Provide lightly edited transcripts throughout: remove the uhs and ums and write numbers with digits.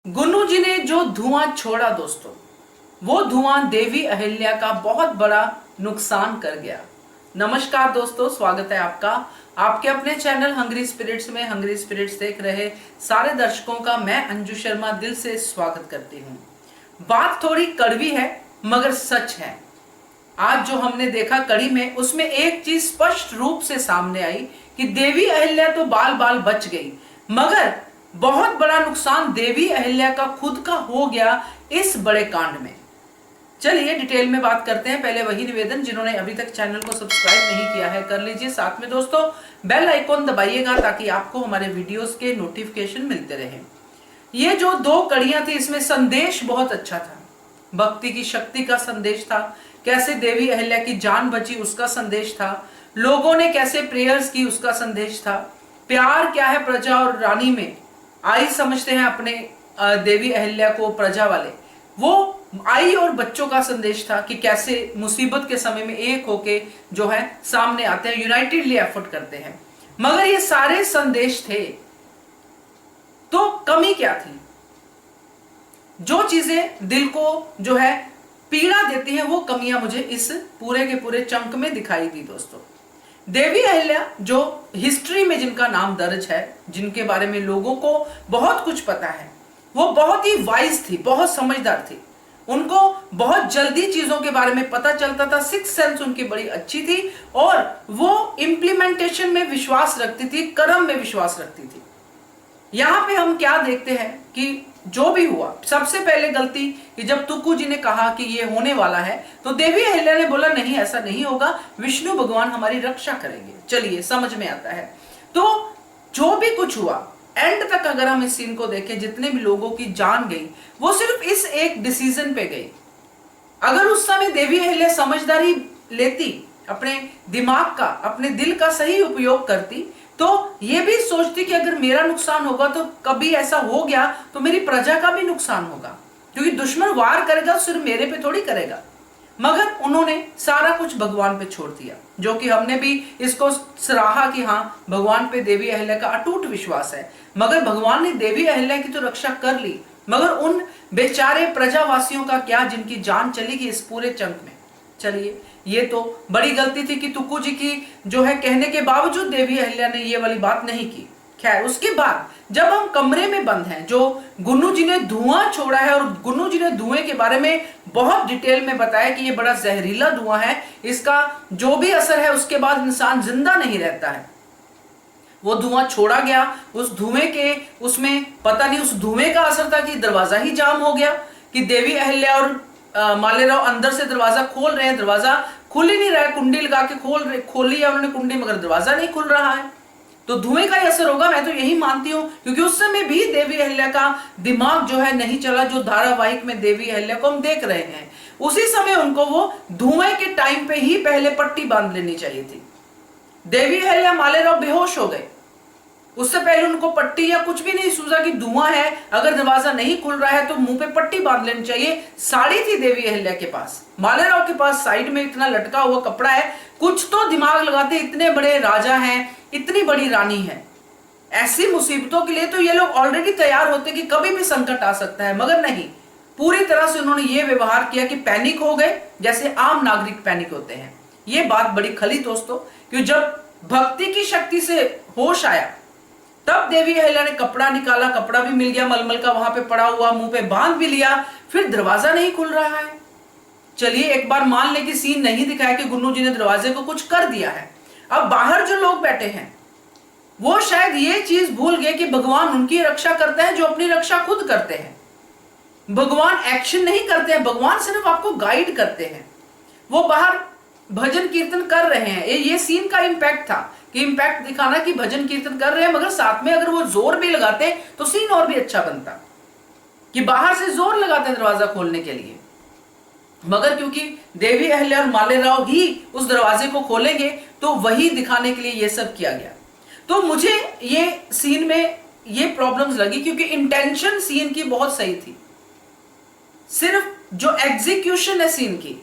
गुन्नू जी ने जो धुआं छोड़ा दोस्तों, वो धुआं देवी अहिल्या का बहुत बड़ा नुकसान कर गया। नमस्कार दोस्तों, स्वागत है आपका आपके अपने चैनल हंग्री स्पिरिट्स में। हंग्री स्पिरिट्स देख रहे सारे दर्शकों का मैं अंजू शर्मा दिल से स्वागत करती हूँ। बात थोड़ी कड़वी है मगर सच है। आज जो हमने देखा कड़ी में, उसमें एक चीज स्पष्ट रूप से सामने आई कि देवी अहिल्या तो बाल बाल बच गई, मगर बहुत बड़ा नुकसान देवी अहिल्या का खुद का हो गया इस बड़े कांड में। चलिए डिटेल में बात करते हैं। पहले वही निवेदन, जिन्होंने अभी तक चैनल को सब्सक्राइब नहीं किया है कर लीजिए, साथ में दोस्तों बेल आइकॉन दबाइएगा ताकि आपको हमारे वीडियोस के नोटिफिकेशन मिलते रहे। ये जो दो कड़ियां थी, इसमें संदेश बहुत अच्छा था। भक्ति की शक्ति का संदेश था, कैसे देवी अहिल्या की जान बची उसका संदेश था, लोगों ने कैसे प्रेयर्स की उसका संदेश था, प्यार क्या है प्रजा और रानी में, आई समझते हैं अपने देवी अहिल्या को प्रजा वाले, वो आई और बच्चों का संदेश था कि कैसे मुसीबत के समय में एक होके जो है सामने आते हैं, यूनाइटेडली एफर्ट करते हैं। मगर ये सारे संदेश थे तो कमी क्या थी? जो चीजें दिल को जो है पीड़ा देती हैं, वो कमियां मुझे इस पूरे के पूरे चंक में दिखाई दी दोस्तों। देवी अहिल्या जो हिस्ट्री में जिनका नाम दर्ज है, जिनके बारे में लोगों को बहुत कुछ पता है, वो बहुत ही वाइज थी, बहुत समझदार थी। उनको बहुत जल्दी चीजों के बारे में पता चलता था, सिक्स सेंस उनकी बड़ी अच्छी थी और वो इंप्लीमेंटेशन में विश्वास रखती थी, कर्म में विश्वास रखती थी। यहां पे हम क्या देखते हैं कि जो भी हुआ, सबसे पहले गलती कि जब तुक्कू जी ने कहा कि ये होने वाला है, तो देवी अहिल्या ने बोला नहीं ऐसा नहीं होगा, विष्णु भगवान हमारी रक्षा करेंगे। चलिए समझ में आता है। तो जो भी कुछ हुआ, एंड तक अगर हम इस सीन को देखें, जितने भी लोगों की जान गई वो सिर्फ इस एक डिसीजन पे गई। अगर उस समय देवी अहिल्या समझदारी लेती, अपने दिमाग का, अपने दिल का सही उपयोग करती, तो ये भी सोचती कि अगर मेरा नुकसान होगा तो कभी ऐसा हो गया तो मेरी प्रजा का भी नुकसान होगा, क्योंकि दुश्मन वार करेगा सिर्फ मेरे पे थोड़ी करेगा। मगर उन्होंने सारा कुछ भगवान पे छोड़ दिया, जो कि हमने भी इसको सराहा कि हाँ, भगवान पे देवी अहिल्या का अटूट विश्वास है। मगर भगवान ने देवी अहिल्या की तो रक्षा कर ली, मगर उन बेचारे प्रजावासियों का क्या, जिनकी जान चली गई इस पूरे चंक में। चलिए, ये तो बड़ी गलती थी कि तुक्कू जी की जो है कहने के बावजूद देवी अहिल्या ने ये वाली बात नहीं की। खैर, उसके बाद जब हम कमरे में बंद हैं, जो गुन्नू जी ने धुआं छोड़ा है, और गुन्नू जी ने धुएं के बारे में बहुत डिटेल में बताया कि ये बड़ा जहरीला धुआं है, इसका जो भी असर है उसके बाद इंसान जिंदा नहीं रहता है। वो धुआं छोड़ा गया, उस धुएं के उसमें पता नहीं उस धुएं का असर था कि दरवाजा ही जाम हो गया, कि देवी अहिल्या और मालेराव अंदर से दरवाजा खोल रहे हैं, दरवाजा खुल ही नहीं रहा है, कुंडी लगा के खोली है उन्होंने कुंडी, मगर दरवाजा नहीं खुल रहा है। तो धुएं का ही असर होगा, मैं तो यही मानती हूं, क्योंकि उस समय भी देवी अहिल्या का दिमाग जो है नहीं चला। जो धारावाहिक में देवी अहिल्या को हम देख रहे हैं, उसी समय उनको वो धुएं के टाइम पे ही पहले पट्टी बांध लेनी चाहिए थी। देवी अहिल्या मालेराव बेहोश हो गए, उससे पहले उनको पट्टी या कुछ भी नहीं सूझा कि धुआं है, अगर दरवाजा नहीं खुल रहा है तो मुंह पे पट्टी बांध लेनी चाहिए। साड़ी थी देवी अहिल्या के पास, मालेराव के पास साइड में इतना लटका हुआ कपड़ा है, कुछ तो दिमाग लगाते, इतने बड़े राजा हैं, इतनी बड़ी रानी है, ऐसी मुसीबतों के लिए तो ये लोग ऑलरेडी तैयार होते कि कभी भी संकट आ सकता है। मगर नहीं, पूरी तरह से उन्होंने ये व्यवहार किया कि पैनिक हो गए, जैसे आम नागरिक पैनिक होते हैं। ये बात बड़ी खली दोस्तों, क्योंकि जब भक्ति की शक्ति से होश आया, तब देवी अहिल्या ने कपड़ा निकाला, कपड़ा भी मिल गया मलमल का वहां पे पड़ा हुआ, मुंह पे बांध भी लिया, फिर दरवाजा नहीं खुल रहा है। चलिए एक बार मान ले कि सीन नहीं दिखाया कि गुन्नू जी ने दरवाजे को कुछ कर दिया है। अब बाहर जो लोग बैठे हैं वो शायद ये चीज भूल गए कि भगवान उनकी रक्षा करते हैं जो अपनी रक्षा खुद करते हैं। भगवान एक्शन नहीं करते हैं, भगवान सिर्फ आपको गाइड करते हैं। वो बाहर भजन कीर्तन कर रहे हैं, ये सीन का इंपैक्ट था कि इंपैक्ट दिखाना कि भजन कीर्तन कर रहे हैं, मगर साथ में अगर वो जोर भी लगाते तो सीन और भी अच्छा बनता, कि बाहर से जोर लगाते हैं दरवाजा खोलने के लिए। मगर क्योंकि देवी अहिल्या और मालेराव ही उस दरवाजे को खोलेंगे, तो वही दिखाने के लिए ये सब किया गया। तो मुझे ये सीन में ये प्रॉब्लम्स लगी, क्योंकि इंटेंशन सीन की बहुत सही थी, सिर्फ जो एग्जीक्यूशन है सीन की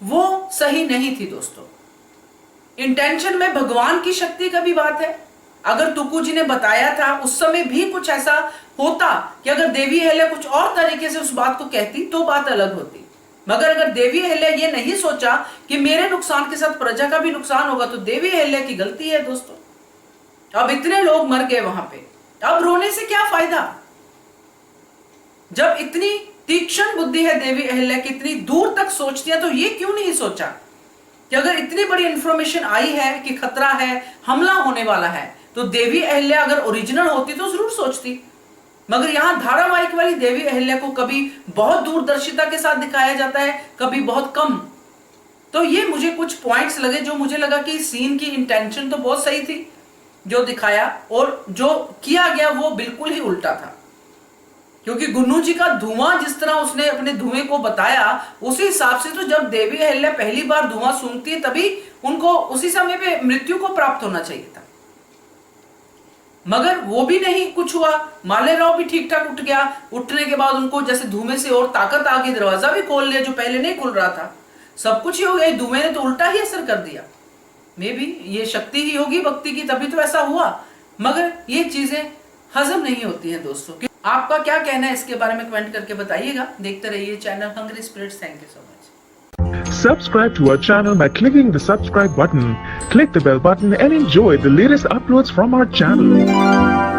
वो सही नहीं थी दोस्तों। इंटेंशन में भगवान की शक्ति का भी बात है, अगर तुकु जी ने बताया था उस समय भी कुछ ऐसा होता कि अगर देवी अहिल्या कुछ और तरीके से उस बात को कहती तो बात अलग होती। मगर अगर देवी अहिल्या ये नहीं सोचा कि मेरे नुकसान के साथ प्रजा का भी नुकसान होगा, तो देवी अहिल्या की गलती है दोस्तों। अब इतने लोग मर गए वहां पे, अब रोने से क्या फायदा? जब इतनी तीक्ष्ण बुद्धि है देवी अहिल्या की, इतनी दूर तक सोचती है, तो ये क्यों नहीं सोचा कि अगर इतनी बड़ी इंफॉर्मेशन आई है कि खतरा है, हमला होने वाला है, तो देवी अहिल्या अगर ओरिजिनल होती तो जरूर सोचती। मगर यहां धारावाहिक वाली देवी अहिल्या को कभी बहुत दूरदर्शिता के साथ दिखाया जाता है, कभी बहुत कम। तो ये मुझे कुछ पॉइंट्स लगे जो मुझे लगा कि सीन की इंटेंशन तो बहुत सही थी जो दिखाया, और जो किया गया वो बिल्कुल ही उल्टा था। क्योंकि गुन्नू जी का धुआं जिस तरह उसने अपने धुएं को बताया, उसी हिसाब से तो जब देवी अहिल्या पहली बार धुआं सूंघती है तभी उनको उसी समय पे मृत्यु को प्राप्त होना चाहिए था। मगर वो भी नहीं कुछ हुआ। मालेराव भी ठीक ठाक उठ गया, उठने के बाद उनको जैसे धुएं से और ताकत आ गई, दरवाजा भी खोल लिया जो पहले नहीं खुल रहा था, सब कुछ ही हो गया। धुएं ने तो उल्टा ही असर कर दिया। मे भी ये शक्ति ही होगी भक्ति की, तभी तो ऐसा हुआ। मगर ये चीजें हजम नहीं होती हैं दोस्तों। आपका क्या कहना है इसके बारे में कमेंट करके बताइएगा। देखते रहिए channel hungry spirits. Thank you so much. Subscribe to our channel by clicking the subscribe button. Click the bell button and enjoy the latest uploads from our channel.